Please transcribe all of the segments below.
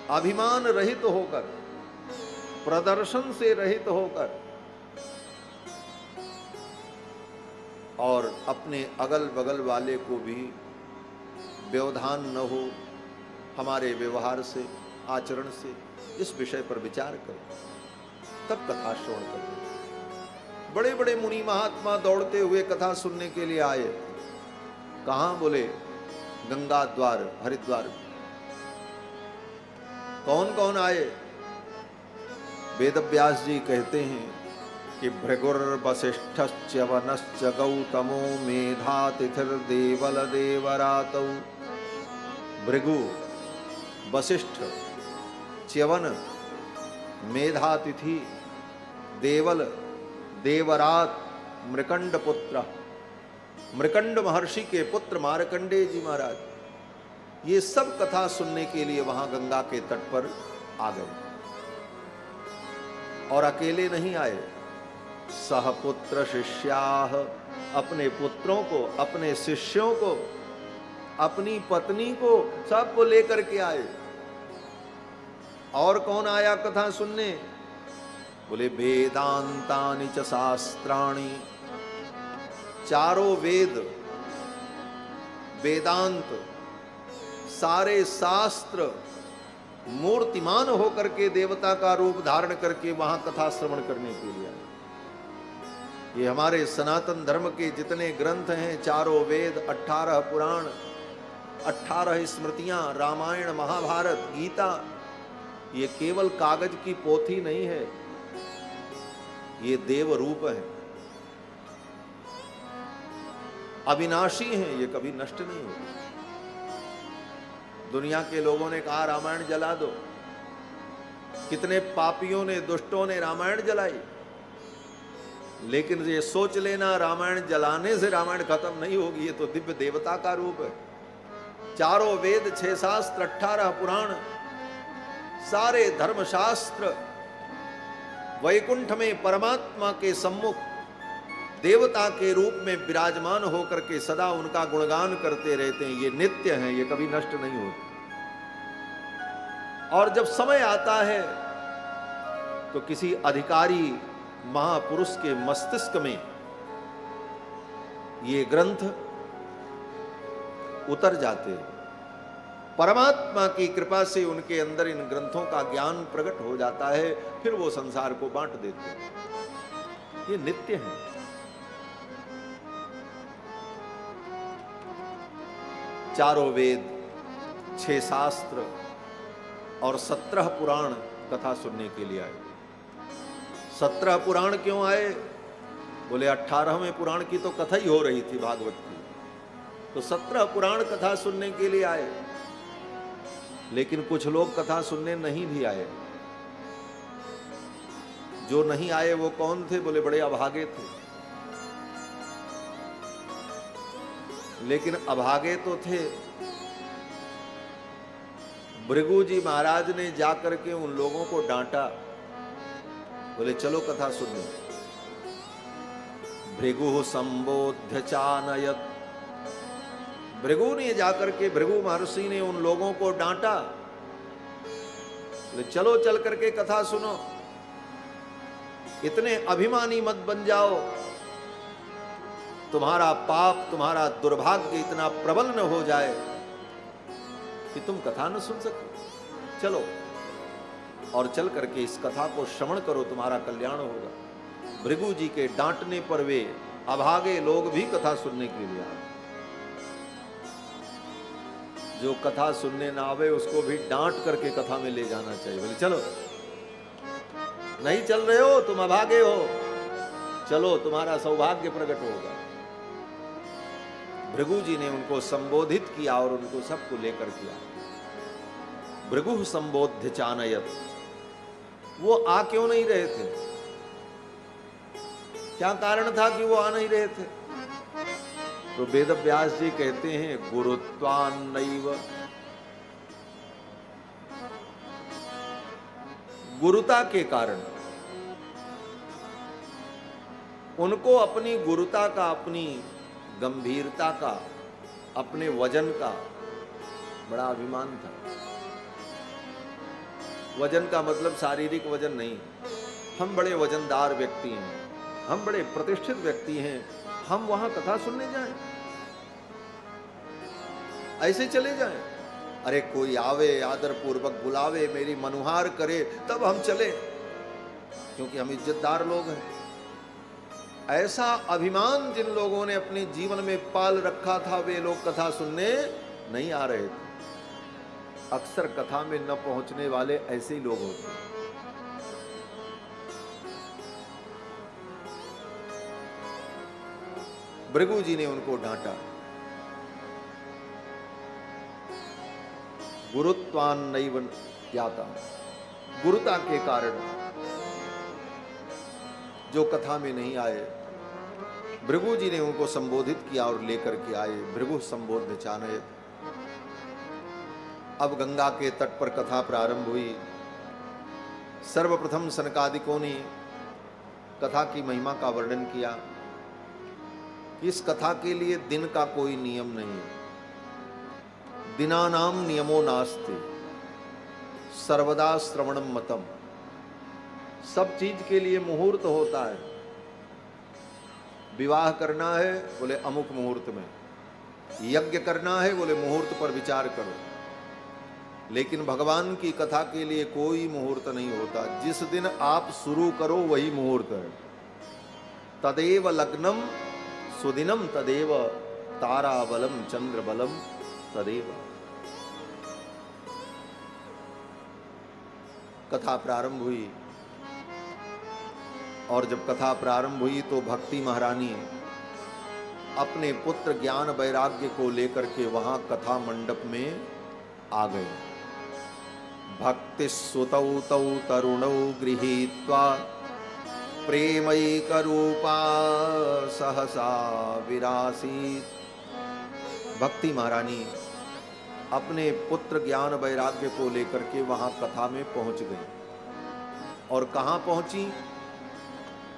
अभिमान रहित होकर, प्रदर्शन से रहित होकर और अपने अगल बगल वाले को भी व्यवधान न हो हमारे व्यवहार से, आचरण से, इस विषय पर विचार करें, तब कथा श्रवण करें। बड़े बड़े मुनि महात्मा दौड़ते हुए कथा सुनने के लिए आए। कहां? बोले गंगा द्वार, हरिद्वार। कौन कौन आए? वेदव्यास जी कहते हैं कि भृगुर्वसिष्ठश्च वनश्च गौतमो मेधातिथिर्देवल देवरातौ। भृगु, वसिष्ठ, च्यवन, मेधातिथि, देवल, देवरात, मृकंड पुत्र, मृकंड महर्षि के पुत्र मार्कंडेय जी महाराज, ये सब कथा सुनने के लिए वहां गंगा के तट पर आ गए। और अकेले नहीं आए, सहपुत्र शिष्याः, अपने पुत्रों को, अपने शिष्यों को, अपनी पत्नी को, सबको लेकर के आए। और कौन आया कथा सुनने? बोले वेदांतानि च शास्त्राणि, चारों वेद, वेदांत, सारे शास्त्र मूर्तिमान होकर के देवता का रूप धारण करके वहां कथा श्रवण करने के लिए आए। ये हमारे सनातन धर्म के जितने ग्रंथ हैं, चारों वेद, 18 पुराण, 18 स्मृतियां, रामायण, महाभारत, गीता, ये केवल कागज की पोथी नहीं है, ये देव रूप है, अविनाशी है, ये कभी नष्ट नहीं होगी। दुनिया के लोगों ने कहा रामायण जला दो, कितने पापियों ने, दुष्टों ने रामायण जलाई, लेकिन ये सोच लेना रामायण जलाने से रामायण खत्म नहीं होगी, ये तो दिव्य देवता का रूप है। चारों वेद, 6 शास्त्र, 18 पुराण, सारे धर्मशास्त्र वैकुंठ में परमात्मा के सम्मुख देवता के रूप में विराजमान होकर के सदा उनका गुणगान करते रहते हैं। ये नित्य हैं, ये कभी नष्ट नहीं होते। और जब समय आता है तो किसी अधिकारी महापुरुष के मस्तिष्क में ये ग्रंथ उतर जाते हैं। परमात्मा की कृपा से उनके अंदर इन ग्रंथों का ज्ञान प्रकट हो जाता है, फिर वो संसार को बांट देते हैं। ये नित्य है। चारों वेद, 6 शास्त्र और 17 पुराण कथा सुनने के लिए आए। 17 पुराण क्यों आए? बोले 18वें पुराण की तो कथा ही हो रही थी भागवत की, तो 17 पुराण कथा सुनने के लिए आए। लेकिन कुछ लोग कथा सुनने नहीं भी आए। जो नहीं आए वो कौन थे? बोले बड़े अभागे थे। लेकिन अभागे तो थे। भृगु जी महाराज ने जाकर के उन लोगों को डांटा, बोले चलो कथा सुनो। भृगु संबोध्य चानयत, भृगु ने जाकर के, भृगु महर्षि ने उन लोगों को डांटा, बोले चलो चल करके कथा सुनो। इतने अभिमानी मत बन जाओ, तुम्हारा पाप, तुम्हारा दुर्भाग्य इतना प्रबल न हो जाए कि तुम कथा न सुन सको। चलो और चल करके इस कथा को श्रवण करो, तुम्हारा कल्याण होगा। भृगु जी के डांटने पर वे अभागे लोग भी कथा सुनने के लिए आए। जो कथा सुनने ना आवे उसको भी डांट करके कथा में ले जाना चाहिए। बोले चलो, नहीं चल रहे हो तुम, अभागे हो, चलो तुम्हारा सौभाग्य प्रकट होगा। भृगु जी ने उनको संबोधित किया और उनको सबको लेकर किया। भृगु संबोध्य चानयत, वो आ क्यों नहीं रहे थे? क्या कारण था कि वो आ नहीं रहे थे? तो वेदव्यास जी कहते हैं गुरुत्वान्नैव, गुरुता के कारण। उनको अपनी गुरुता का, अपनी गंभीरता का, अपने वजन का बड़ा अभिमान था। वजन का मतलब शारीरिक वजन नहीं, हम बड़े वजनदार व्यक्ति हैं, हम बड़े प्रतिष्ठित व्यक्ति हैं, हम वहां कथा सुनने जाएं, ऐसे चले जाएं? अरे कोई आवे, आदर पूर्वक बुलावे, मेरी मनुहार करे, तब हम चले, क्योंकि हम इज्जतदार लोग हैं। ऐसा अभिमान जिन लोगों ने अपने जीवन में पाल रखा था, वे लोग कथा सुनने नहीं आ रहे थे। अक्सर कथा में न पहुंचने वाले ऐसे ही लोग होते हैं। भृगु जी ने उनको डांटा, गुरुत्वान नैव ज्ञाता, गुरुता के कारण जो कथा में नहीं आए, भृगु जी ने उनको संबोधित किया और लेकर के आए। भृगु संबोध चानय। अब गंगा के तट पर कथा प्रारंभ हुई। सर्वप्रथम सनकादिकों ने कथा की महिमा का वर्णन किया। इस कथा के लिए दिन का कोई नियम नहीं, दिनानाम नियमो नास्ति, सर्वदा श्रवणम मतम। सब चीज के लिए मुहूर्त होता है। विवाह करना है, बोले अमुक मुहूर्त में, यज्ञ करना है, बोले मुहूर्त पर विचार करो। लेकिन भगवान की कथा के लिए कोई मुहूर्त नहीं होता। जिस दिन आप शुरू करो वही मुहूर्त है। तदेव लग्नम सुदिनम तदेव ताराबलम चंद्रबलम तदेव। कथा प्रारंभ हुई, और जब कथा प्रारंभ हुई तो भक्ति महारानी अपने पुत्र ज्ञान वैराग्य को लेकर के वहां कथा मंडप में आ गए। भक्ति सुतौ तौ तरुणौ गृहीत्वा प्रेमैकरूपा सहसा विरासीत। भक्ति महारानी अपने पुत्र ज्ञान वैराग्य को लेकर के वहां कथा में पहुंच गई। और कहां पहुंची?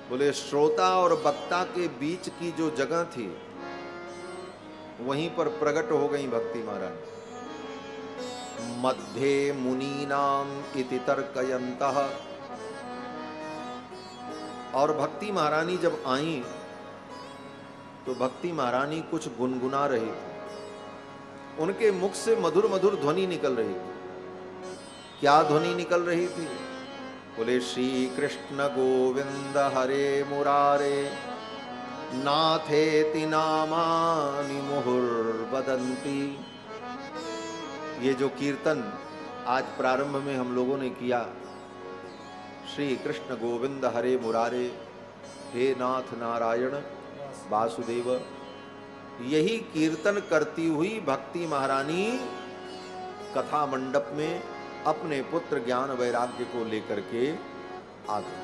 बोले श्रोता और वक्ता के बीच की जो जगह थी वहीं पर प्रकट हो गई भक्ति महारानी। मध्ये मुनीनाम इति तर्कयन्तः। और भक्ति महारानी जब आई तो भक्ति महारानी कुछ गुनगुना रही थी। उनके मुख से मधुर मधुर ध्वनि निकल रही थी। क्या ध्वनि निकल रही थी? बोले श्री कृष्ण गोविंद हरे मुरारे नाथेति नामानि मुहुर्वदन्ति। ये जो कीर्तन आज प्रारंभ में हम लोगों ने किया, श्री कृष्ण गोविंद हरे मुरारे, हे नाथ नारायण वासुदेव, यही कीर्तन करती हुई भक्ति महारानी कथा मंडप में अपने पुत्र ज्ञान वैराग्य को लेकर के आ गई।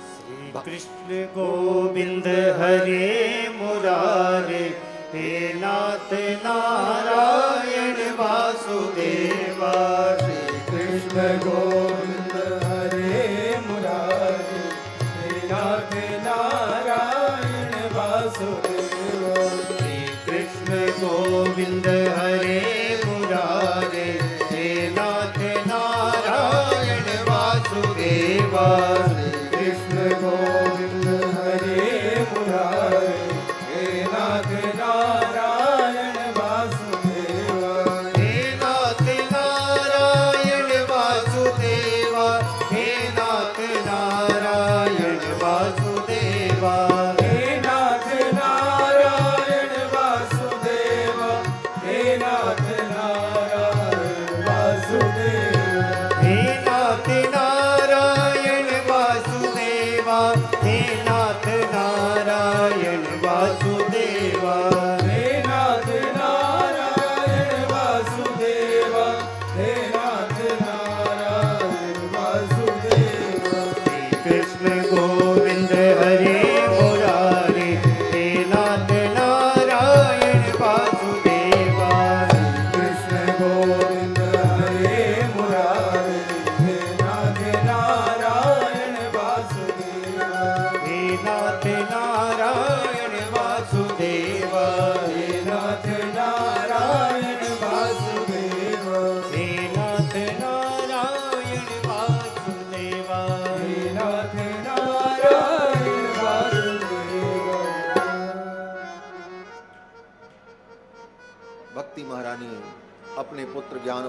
श्री कृष्ण गोविंद हरे मुरारे, हे नाथ नारायण वासुदेवा। श्री कृष्ण गोविंद हरे मुरारे, हे नाथ नारायण वासुदेवा। श्री कृष्ण गोविंद हरे मुरारे, हे नाथ नारायण वासुदेवा। श्री कृष्ण गोविंद हरे मुरारे, हे नाथ नारायण वासुदेवा। हे नाथ नारायण वासुदेवा, हे नाथ नारायण वासुदेवा। हे नाथ नारायण वासुदेवा, हे नाथ नारायण वासुदेवा। हे नाथ नारायण वासुदेवा, हे नाथ नारायण वासुदेवा। हे नाथ नारायण वासुदेवा, हे नाथ नारायण वासुदेवा। श्री कृष्ण गोविंद हरे मुरारे, हे नाथ नारायण वासुदेवा। कृष्ण गोविंद हरे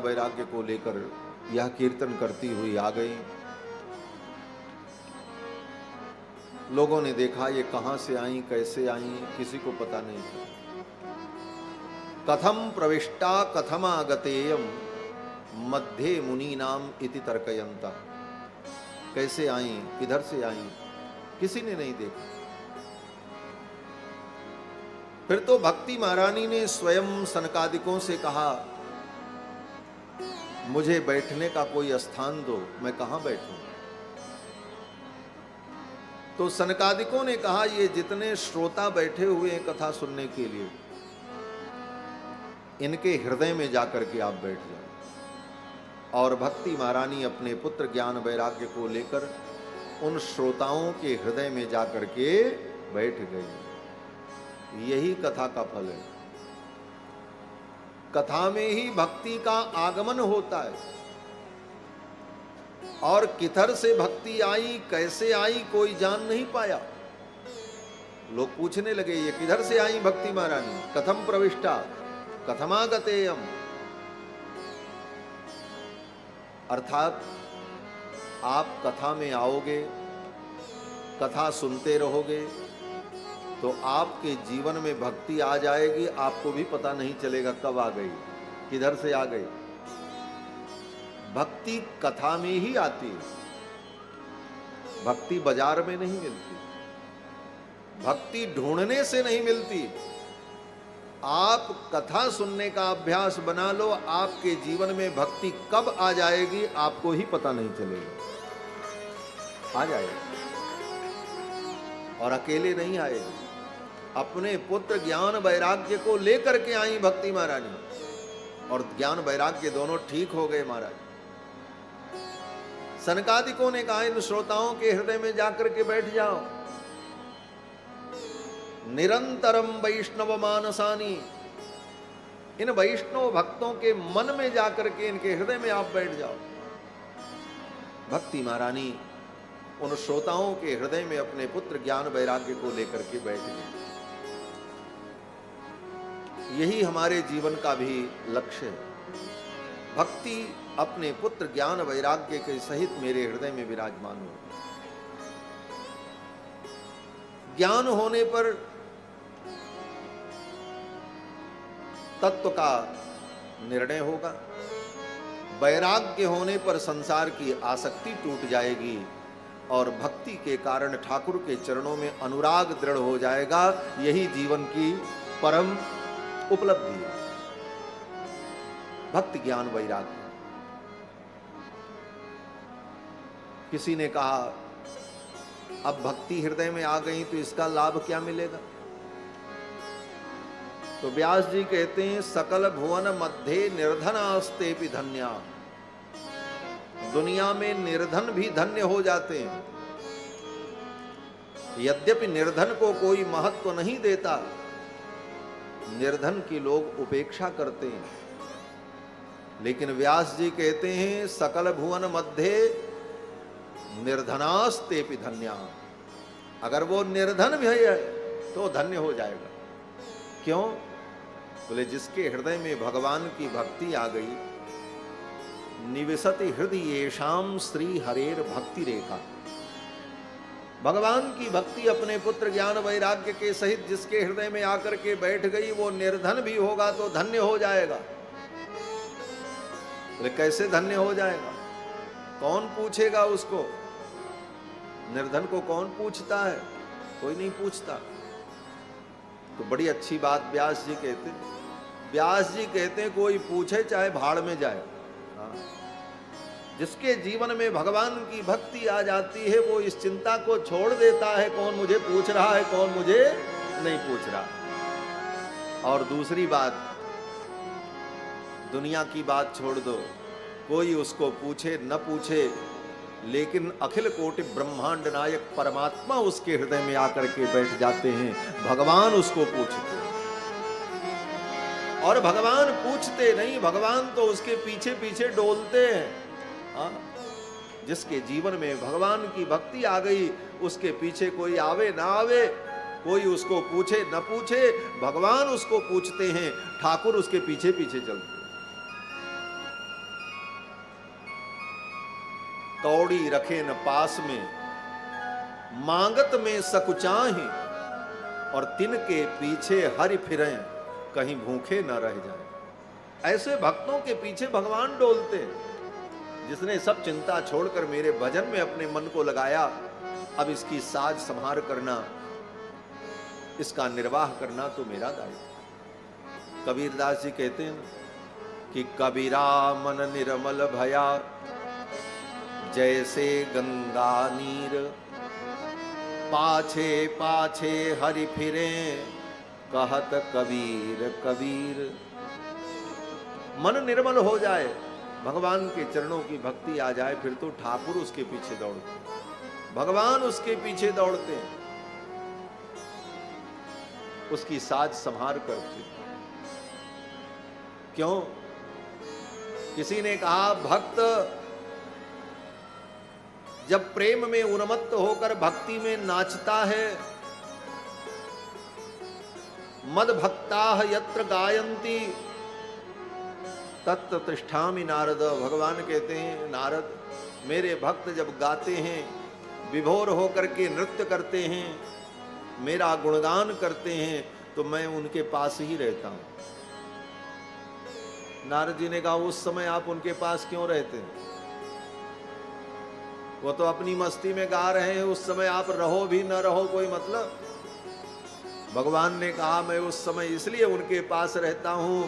वैराग्य को लेकर यह कीर्तन करती हुई आ गई। लोगों ने देखा ये कहां से आई, कैसे आई, किसी को पता नहीं था। कथम प्रविष्टा कथमागतेयम मध्ये मुनि नाम इति तर्कयंता। कैसे आई, किधर से आई, किसी ने नहीं देखा। फिर तो भक्ति महारानी ने स्वयं सनकादिकों से कहा, मुझे बैठने का कोई स्थान दो, मैं कहां बैठूं। तो सनकादिकों ने कहा, ये जितने श्रोता बैठे हुए हैं कथा सुनने के लिए, इनके हृदय में जाकर के आप बैठ जाओ। और भक्ति महारानी अपने पुत्र ज्ञान वैराग्य को लेकर उन श्रोताओं के हृदय में जाकर के बैठ गई। यही कथा का फल है। कथा में ही भक्ति का आगमन होता है। और किधर से भक्ति आई, कैसे आई, कोई जान नहीं पाया। लोग पूछने लगे, ये किधर से आई भक्ति महारानी, कथम प्रविष्टा कथमागतेयम। अर्थात आप कथा में आओगे, कथा सुनते रहोगे, तो आपके जीवन में भक्ति आ जाएगी। आपको भी पता नहीं चलेगा कब आ गई, किधर से आ गई। भक्ति कथा में ही आती है, भक्ति बाजार में नहीं मिलती, भक्ति ढूंढने से नहीं मिलती। आप कथा सुनने का अभ्यास बना लो, आपके जीवन में भक्ति कब आ जाएगी आपको ही पता नहीं चलेगा। आ जाएगी, और अकेले नहीं आएगी। अपने पुत्र ज्ञान वैराग्य को लेकर के आई भक्ति महारानी, और ज्ञान वैराग्य दोनों ठीक हो गए महाराज। सनकादिकों ने कहा, इन श्रोताओं के हृदय में जाकर के बैठ जाओ। निरंतरम वैष्णव मानसानी, इन वैष्णव भक्तों के मन में जाकर के इनके हृदय में आप बैठ जाओ। भक्ति महारानी उन श्रोताओं के हृदय में अपने पुत्र ज्ञान वैराग्य को लेकर के बैठ गए। यही हमारे जीवन का भी लक्ष्य है। भक्ति अपने पुत्र ज्ञान वैराग्य के सहित मेरे हृदय में विराजमान हो। ज्ञान होने पर तत्व का निर्णय होगा, वैराग्य होने पर संसार की आसक्ति टूट जाएगी, और भक्ति के कारण ठाकुर के चरणों में अनुराग दृढ़ हो जाएगा। यही जीवन की परम उपलब्धि है, भक्ति ज्ञान वैराग्य। किसी ने कहा, अब भक्ति हृदय में आ गई तो इसका लाभ क्या मिलेगा। तो व्यास जी कहते हैं, सकल भुवन मध्य निर्धनास्तेपि धन्या। दुनिया में निर्धन भी धन्य हो जाते हैं। यद्यपि निर्धन को कोई महत्व नहीं देता, निर्धन की लोग उपेक्षा करते हैं, लेकिन व्यास जी कहते हैं, सकल भुवन मध्य निर्धनास्तेपि धन्या। अगर वो निर्धन भी है तो धन्य हो जाएगा। क्यों? बोले, जिसके हृदय में भगवान की भक्ति आ गई, निविशति हृदय येषाम श्री हरेर भक्ति रेखा। भगवान की भक्ति अपने पुत्र ज्ञान वैराग्य के सहित जिसके हृदय में आकर के बैठ गई, वो निर्धन भी होगा तो धन्य हो जाएगा। बोले, कैसे धन्य हो जाएगा? कौन पूछेगा उसको? निर्धन को कौन पूछता है? कोई नहीं पूछता। तो बड़ी अच्छी बात व्यास जी कहते हैं। व्यास जी कहते हैं, कोई पूछे चाहे भाड़ में जाए। जिसके जीवन में भगवान की भक्ति आ जाती है, वो इस चिंता को छोड़ देता है, कौन मुझे पूछ रहा है, कौन मुझे नहीं पूछ रहा। और दूसरी बात, दुनिया की बात छोड़ दो, कोई उसको पूछे न पूछे, लेकिन अखिल कोटि ब्रह्मांड नायक परमात्मा उसके हृदय में आकर के बैठ जाते हैं। भगवान उसको पूछते हैं, और भगवान पूछते नहीं, भगवान तो उसके पीछे पीछे डोलते हैं। जिसके जीवन में भगवान की भक्ति आ गई, उसके पीछे कोई आवे ना आवे, कोई उसको पूछे न पूछे, भगवान उसको पूछते हैं, ठाकुर उसके पीछे पीछे चलते हैं। कौड़ी रखे न पास में, मांगत में सकुचाही, और तिनके पीछे हरि फिरें, कहीं भूखे न रह जाएं। ऐसे भक्तों के पीछे भगवान डोलते हैं। जिसने सब चिंता छोड़कर मेरे भजन में अपने मन को लगाया, अब इसकी साज संहार करना, इसका निर्वाह करना तो मेरा दायित्व। कबीरदास जी कहते हैं कि कबीरा मन निर्मल भया, जैसे गंगा नीर, पाछे पाछे हरि फिरे, कहत कबीर कबीर। मन निर्मल हो जाए, भगवान के चरणों की भक्ति आ जाए, फिर तो ठाकुर उसके पीछे दौड़ते, भगवान उसके पीछे दौड़ते हैं, उसकी साज संहार करते। क्यों? किसी ने कहा भक्त जब प्रेम में उन्मत्त होकर भक्ति में नाचता है, मद भक्ताः यत्र गायन्ति तत्र तिष्ठामि नारद। भगवान कहते हैं नारद, मेरे भक्त जब गाते हैं, विभोर होकर के नृत्य करते हैं, मेरा गुणगान करते हैं, तो मैं उनके पास ही रहता हूं। नारद जी ने कहा उस समय आप उनके पास क्यों रहते हैं? वो तो अपनी मस्ती में गा रहे हैं, उस समय आप रहो भी न रहो कोई मतलब। भगवान ने कहा मैं उस समय इसलिए उनके पास रहता हूं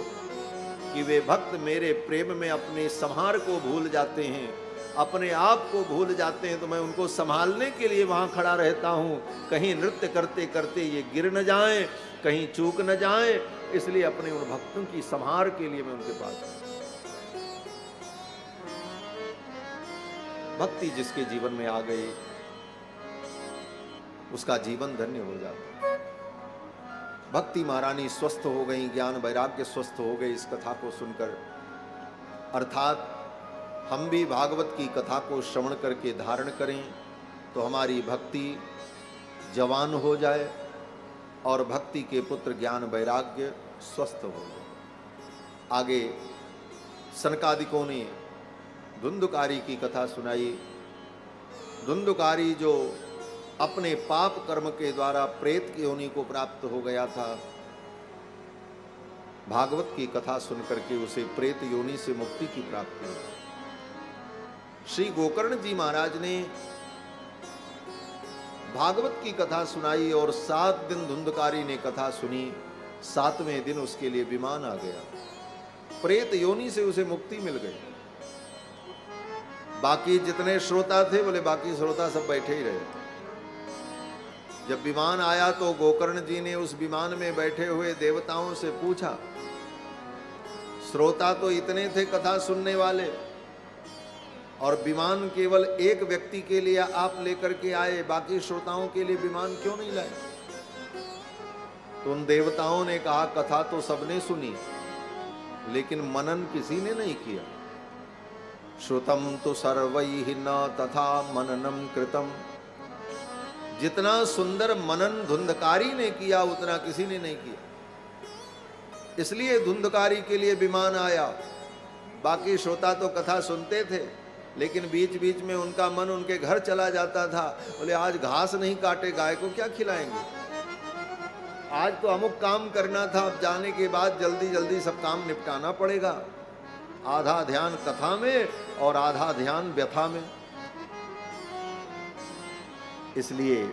कि वे भक्त मेरे प्रेम में अपने संहार को भूल जाते हैं, अपने आप को भूल जाते हैं, तो मैं उनको संभालने के लिए वहां खड़ा रहता हूं। कहीं नृत्य करते करते ये गिर न जाएं, कहीं चूक न जाएं, इसलिए अपने उन भक्तों की संहार के लिए मैं उनके पास हूं। भक्ति जिसके जीवन में आ गई, उसका जीवन धन्य हो जाता। भक्ति महारानी स्वस्थ हो गई, ज्ञान वैराग्य स्वस्थ हो गए इस कथा को सुनकर। अर्थात हम भी भागवत की कथा को श्रवण करके धारण करें तो हमारी भक्ति जवान हो जाए और भक्ति के पुत्र ज्ञान वैराग्य स्वस्थ हो जाए। आगे सनकादिकों ने धुंधुकारी की कथा सुनाई। धुंधुकारी जो अपने पाप कर्म के द्वारा प्रेत की योनि को प्राप्त हो गया था, भागवत की कथा सुनकर के उसे प्रेत योनि से मुक्ति की प्राप्ति हुई। श्री गोकर्ण जी महाराज ने भागवत की कथा सुनाई और 7 दिन धुंधकारी ने कथा सुनी। 7वें दिन उसके लिए विमान आ गया, प्रेत योनि से उसे मुक्ति मिल गई। बाकी जितने श्रोता थे बोले बाकी श्रोता सब बैठे ही रहे। जब विमान आया तो गोकर्ण जी ने उस विमान में बैठे हुए देवताओं से पूछा, श्रोता तो इतने थे कथा सुनने वाले, और विमान केवल एक व्यक्ति के लिए आप लेकर के आए, बाकी श्रोताओं के लिए विमान क्यों नहीं लाए? तो उन देवताओं ने कहा कथा तो सबने सुनी, लेकिन मनन किसी ने नहीं किया। श्रुतम तो सर्वैः न तथा मननम कृतम। जितना सुंदर मनन धुंधकारी ने किया उतना किसी ने नहीं किया। इसलिए धुंधकारी के लिए विमान आया। बाकी श्रोता तो कथा सुनते थे, लेकिन बीच बीच में उनका मन उनके घर चला जाता था। बोले आज घास नहीं काटे गाय को क्या खिलाएंगे, आज तो अमुक काम करना था, अब जाने के बाद जल्दी जल्दी सब काम निपटाना पड़ेगा। आधा ध्यान कथा में और आधा ध्यान व्यथा में। इसलिए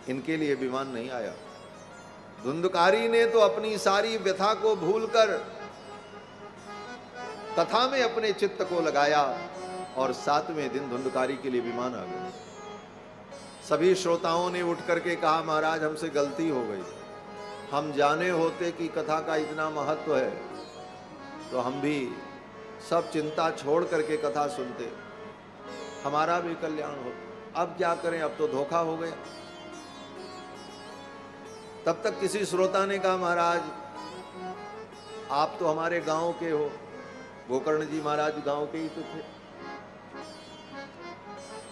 इनके लिए विमान नहीं आया। धुंधकारी ने तो अपनी सारी व्यथा को भूलकर कथा में अपने चित्त को लगाया और 7वें दिन धुंधकारी के लिए विमान आ गया। सभी श्रोताओं ने उठ करके कहा महाराज हमसे गलती हो गई, हम जाने होते कि कथा का इतना महत्व है तो हम भी सब चिंता छोड़ करके कथा सुनते, हमारा भी कल्याण होता। अब क्या करें, अब तो धोखा हो गया। तब तक किसी श्रोता ने कहा महाराज आप तो हमारे गांव के हो। गोकर्ण जी महाराज गांव के ही तो थे।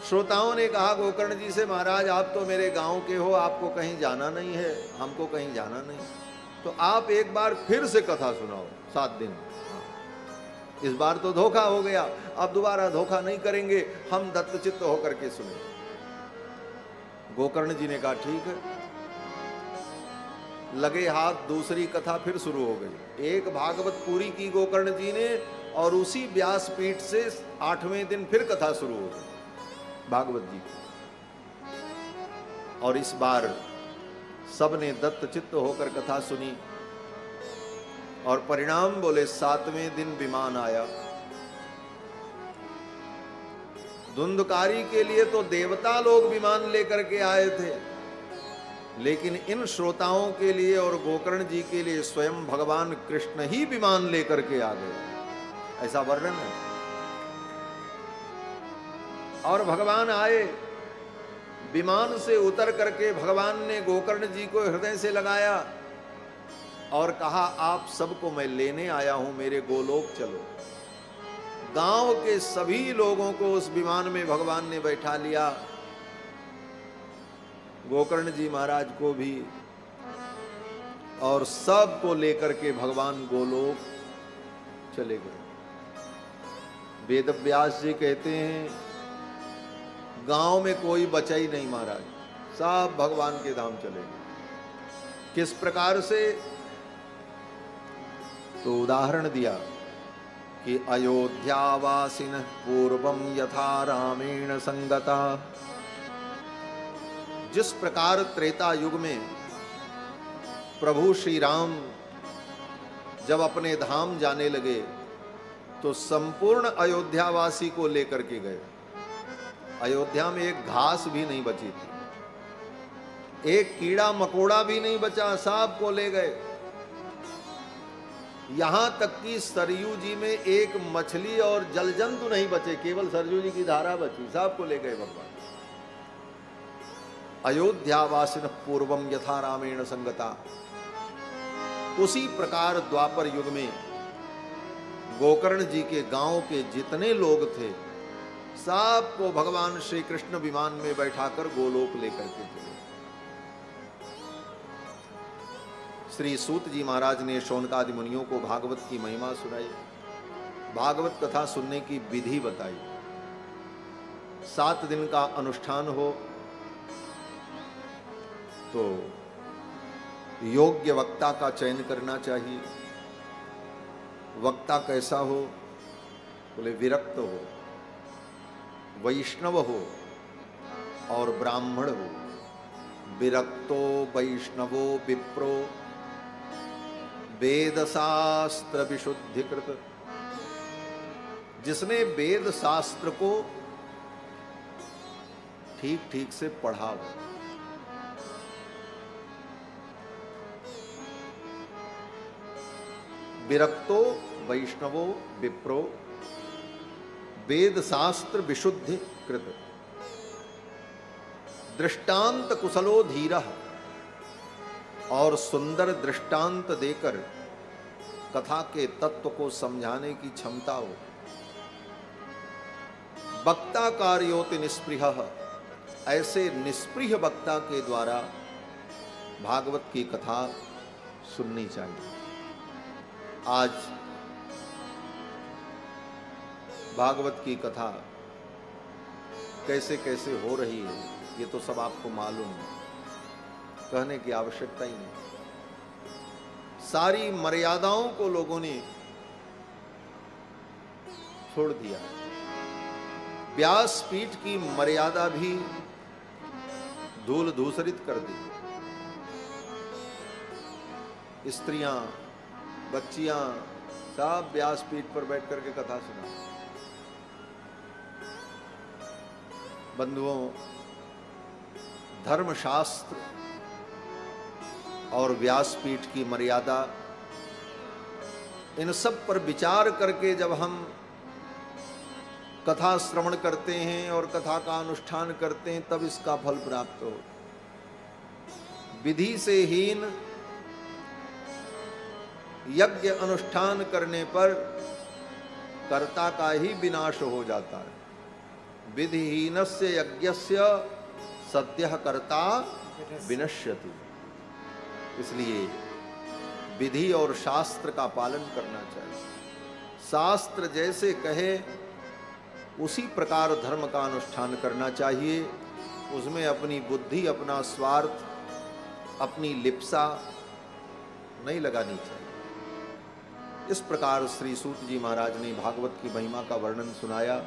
श्रोताओं ने कहा गोकर्ण जी से महाराज आप तो मेरे गांव के हो, आपको कहीं जाना नहीं है, हमको कहीं जाना नहीं, तो आप एक बार फिर से कथा सुनाओ 7 दिन। इस बार तो धोखा हो गया, अब दोबारा धोखा नहीं करेंगे, हम दत्तचित्त होकर के सुने। गोकर्ण जी ने कहा ठीक है। लगे हाथ दूसरी कथा फिर शुरू हो गई। एक भागवत पूरी की गोकर्ण जी ने और उसी व्यासपीठ से 8वें दिन फिर कथा शुरू हो गई भागवत जी की। और इस बार सबने दत्तचित्त होकर कथा सुनी और परिणाम बोले 7वें दिन विमान आया। धुंधकारी के लिए तो देवता लोग विमान लेकर के आए थे, लेकिन इन श्रोताओं के लिए और गोकर्ण जी के लिए स्वयं भगवान कृष्ण ही विमान लेकर के आ गए, ऐसा वर्णन है। और भगवान आए, विमान से उतर करके भगवान ने गोकर्ण जी को हृदय से लगाया और कहा आप सबको मैं लेने आया हूं, मेरे गोलोक चलो। गांव के सभी लोगों को उस विमान में भगवान ने बैठा लिया, गोकर्ण जी महाराज को भी, और सबको लेकर के भगवान गोलोक चले गए। वेदव्यास जी कहते हैं गांव में कोई बचा ही नहीं महाराज, सब भगवान के धाम चले गए। किस प्रकार से? तो उदाहरण दिया कि अयोध्यावासिन पूर्वम यथा रामेण संगता। जिस प्रकार त्रेता युग में प्रभु श्री राम जब अपने धाम जाने लगे तो संपूर्ण अयोध्यावासी को लेकर के गए। अयोध्या में एक घास भी नहीं बची थी, एक कीड़ा मकोड़ा भी नहीं बचा, सब को ले गए। यहां तक कि सरयू जी में एक मछली और जलजंतु नहीं बचे, केवल सरयू जी की धारा बची, सब को ले गए भगवान। अयोध्यावासिन पूर्वम यथा रामेण संगता। उसी प्रकार द्वापर युग में गोकर्ण जी के गांव के जितने लोग थे सबको भगवान श्री कृष्ण विमान में बैठाकर गोलोक लेकर के चले। श्री सूत जी महाराज ने शौनकादि मुनियों को भागवत की महिमा सुनाई, भागवत कथा सुनने की विधि बताई। 7 दिन का अनुष्ठान हो तो योग्य वक्ता का चयन करना चाहिए। वक्ता कैसा हो? बोले विरक्त हो, वैष्णव हो और ब्राह्मण हो। विरक्तो वैष्णवो विप्रो वेद शास्त्र विशुद्धिकृत। जिसने वेद शास्त्र को ठीक ठीक से पढ़ा हो। विरक्तो वैष्णवो विप्रो वेद शास्त्र विशुद्धि कृत। दृष्टांत कुशलो धीरः। और सुंदर दृष्टांत देकर कथा के तत्व को समझाने की क्षमता हो। वक्ता कार्योति निस्पृहः। ऐसे निस्पृह वक्ता के द्वारा भागवत की कथा सुननी चाहिए। आज भागवत की कथा कैसे कैसे हो रही है ये तो सब आपको मालूम है, कहने की आवश्यकता ही नहीं। सारी मर्यादाओं को लोगों ने छोड़ दिया। व्यासपीठ की मर्यादा भी धूल धूसरित कर दी। स्त्रियां, बच्चियां सब व्यासपीठ पर बैठ करके कथा सुना। बंधुओं, धर्मशास्त्र और व्यासपीठ की मर्यादा, इन सब पर विचार करके जब हम कथा श्रवण करते हैं और कथा का अनुष्ठान करते हैं तब इसका फल प्राप्त हो। विधि से हीन यज्ञ अनुष्ठान करने पर कर्ता का ही विनाश हो जाता है। विधिहीनस्य यज्ञस्य सद्यः कर्ता विनश्यति। इसलिए विधि और शास्त्र का पालन करना चाहिए। शास्त्र जैसे कहे उसी प्रकार धर्म का अनुष्ठान करना चाहिए। उसमें अपनी बुद्धि, अपना स्वार्थ, अपनी लिप्सा नहीं लगानी चाहिए। इस प्रकार श्री सूत जी महाराज ने भागवत की महिमा का वर्णन सुनाया।